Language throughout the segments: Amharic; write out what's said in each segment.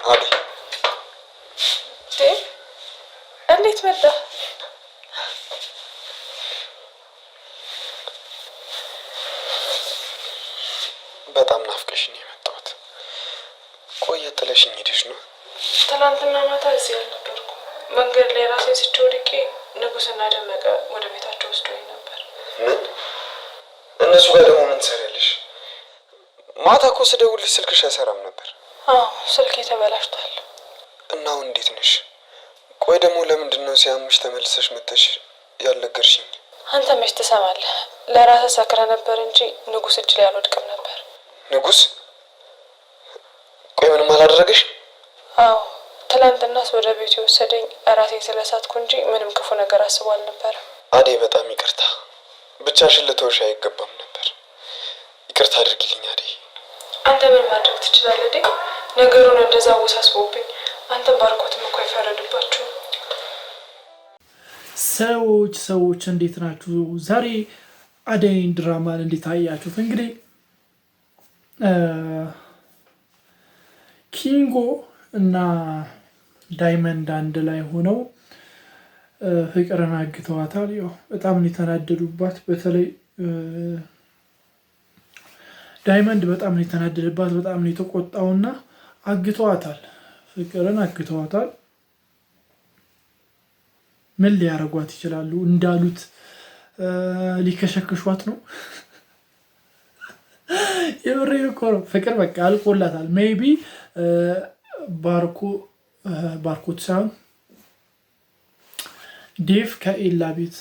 አዲ እንዴት መጣ? በጣም ናፍቀሽኝ የመጣሁት። ቆየት ጥለሽኝ ሄደሽ ነው? ትናንትና ማታ እዚህ አልነበርኩም። መንገድ ላይ ራሴን ስቼ ወድቄ ንጉስና ደመቀ ወደ ቤታቸው ወስዶኝ ነበር። ምን? እነሱ ጋር ደግሞ ምን ትሰሪያለሽ? ማታ እኮ ስደውልሽ ስልክሽ አይሰራም ነበር። አዎ ስልኬ ተበላሽቷል። እና አሁን እንዴት ነሽ? ቆይ ደግሞ ለምንድን ነው ሲያምሽ ተመልሰሽ መተሽ ያልነገርሽኝ? አንተ መች ትሰማለህ? ለራስህ ሰክረህ ነበር እንጂ ንጉስ እጅ ላይ አልወድቅም ነበር። ንጉስ? ቆይ ምንም አላደረገሽ? አዎ ትላንትናስ ወደ ቤቱ የወሰደኝ ራሴን ስለሳትኩ እንጂ ምንም ክፉ ነገር አስቦ አልነበረም። አዴ በጣም ይቅርታ። ብቻሽን ልተውሽ አይገባም ነበር። ይቅርታ አድርጊልኝ አዴ። አንተ ምን ማድረግ ትችላለህ? ነገሩን እንደዛ አወሳስቦብኝ አንተ ባርኮትም እኮ አይፈረድባችሁ። ሰዎች እንዴት ናችሁ? ዛሬ አደይን ድራማን እንዴት አያችሁት? እንግዲህ ኪንጎ እና ዳይመንድ አንድ ላይ ሆነው ፍቅርን አግተዋታል። ያው በጣም ነው የተናደዱባት። በተለይ ዳይመንድ በጣም ነው የተናደደባት፣ በጣም ነው የተቆጣውና አግተዋታል። ፍቅርን አግተዋታል። ምን ሊያረጓት ይችላሉ? እንዳሉት ሊከሸክሿት ነው። የብሬን እኮ ነው። ፍቅር በቃ አልቆላታል። ሜይቢ ባርኮት ሳይሆን ዴቭ ከኤላ ቤት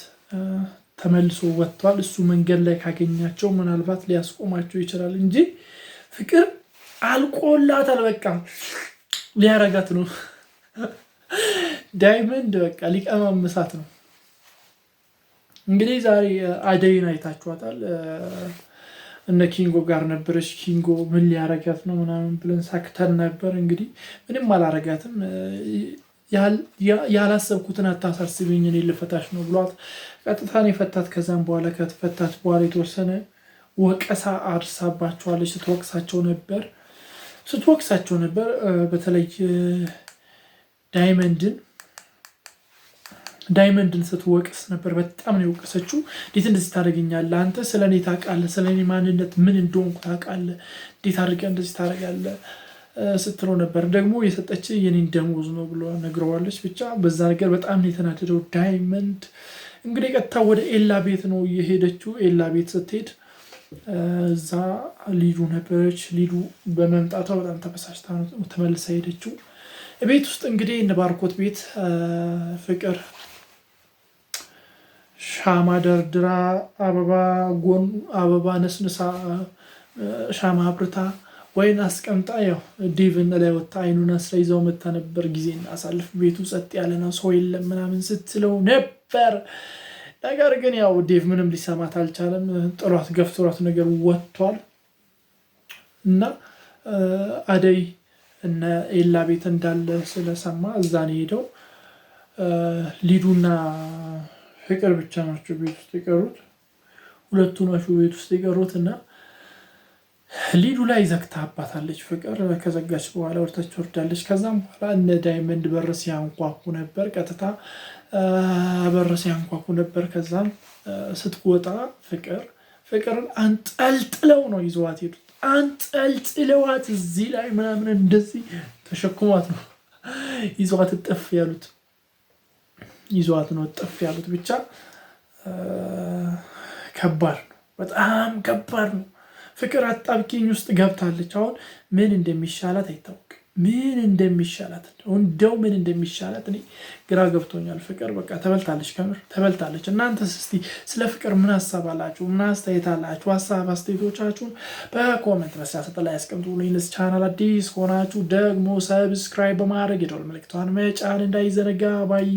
ተመልሶ ወጥቷል። እሱ መንገድ ላይ ካገኛቸው ምናልባት ሊያስቆማቸው ይችላል እንጂ ፍቅር አልቆላታል። በቃ ሊያረጋት ነው። ዳይመንድ በቃ ሊቀማምሳት ነው። እንግዲህ ዛሬ አደይን አይታችኋታል። እነ ኪንጎ ጋር ነበረች። ኪንጎ ምን ሊያረጋት ነው ምናምን ብለን ሳክተን ነበር። እንግዲህ ምንም አላረጋትም። ያላሰብኩትን አታሳስቢኝ እኔ ልፈታሽ ነው ብሏት ቀጥታ ነው የፈታት። ከዛም በኋላ ከተፈታት በኋላ የተወሰነ ወቀሳ አድርሳባቸዋለች። ስትወቅሳቸው ነበር። በተለይ ዳይመንድን ስትወቅስ ነበር። በጣም ነው የወቀሰችው። እንዴት እንደዚህ ታደርገኛለህ? አንተ ስለ እኔ ታውቃለህ? ስለ እኔ ማንነት ምን እንደሆንኩ ታውቃለህ? እንዴት አድርገህ እንደዚህ ታደርጋለህ ስትለው ነበር። ደግሞ የሰጠች የኔን ደሞዝ ነው ብሎ ነግረዋለች። ብቻ በዛ ነገር በጣም ነው የተናደደው ዳይመንድ። እንግዲህ ቀጥታ ወደ ኤላ ቤት ነው የሄደችው። ኤላ ቤት ስትሄድ እዛ ሊዱ ነበረች። ሊዱ በመምጣቷ በጣም ተበሳጭታ ተመልሳ ሄደችው። ቤት ውስጥ እንግዲህ እነ ባርኮት ቤት ፍቅር ሻማ ደርድራ አበባ ነስንሳ ሻማ አብርታ ወይን አስቀምጣ ያው ዴቭን ላይ ወጣ አይኑን አስራ ይዘው መታ ነበር። ጊዜ እናሳልፍ ቤቱ ጸጥ ያለ ነው ሰው የለም ምናምን ስትለው ነበር። ነገር ግን ያው ዴቭ ምንም ሊሰማት አልቻለም። ጥሏት ገፍትሯት ነገር ወጥቷል። እና አደይ እነ ኤላ ቤት እንዳለ ስለሰማ እዛ ነው ሄደው። ሊዱና ፍቅር ብቻ ናቸው ቤት ውስጥ የቀሩት። ሁለቱ ናቸው ቤት ውስጥ የቀሩት እና ሊዱ ላይ ዘግታባታለች። ፍቅር ከዘጋች በኋላ ወርታች ወርዳለች። ከዛም በኋላ እነ ዳይመንድ በር ሲያንኳኩ ነበር። ቀጥታ በር ሲያንኳኩ ነበር። ከዛም ስትወጣ ፍቅርን አንጠልጥለው ነው ይዘዋት ሄዱት። አንጠልጥለዋት እዚህ ላይ ምናምን እንደዚህ ተሸክሟት ነው ይዘዋት ጥፍ ያሉት። ብቻ ከባድ ነው፣ በጣም ከባድ ነው። ፍቅር አጣብቂኝ ውስጥ ገብታለች። አሁን ምን እንደሚሻላት አይታወቅም። ምን እንደሚሻላት እኔ ግራ ገብቶኛል። ፍቅር በቃ ተበልታለች፣ ከምር ተበልታለች። እናንተስ እስቲ ስለ ፍቅር ምን ሀሳብ አላችሁ? ምን አስተያየት አላችሁ? ሀሳብ አስተያየቶቻችሁን በኮሜንት መስጫ ላይ ያስቀምጡልኝ። ለዚህ ቻናል አዲስ ከሆናችሁ ደግሞ ሰብስክራይብ በማድረግ የደወል ምልክቷን መጫን እንዳይዘነጋ ባይ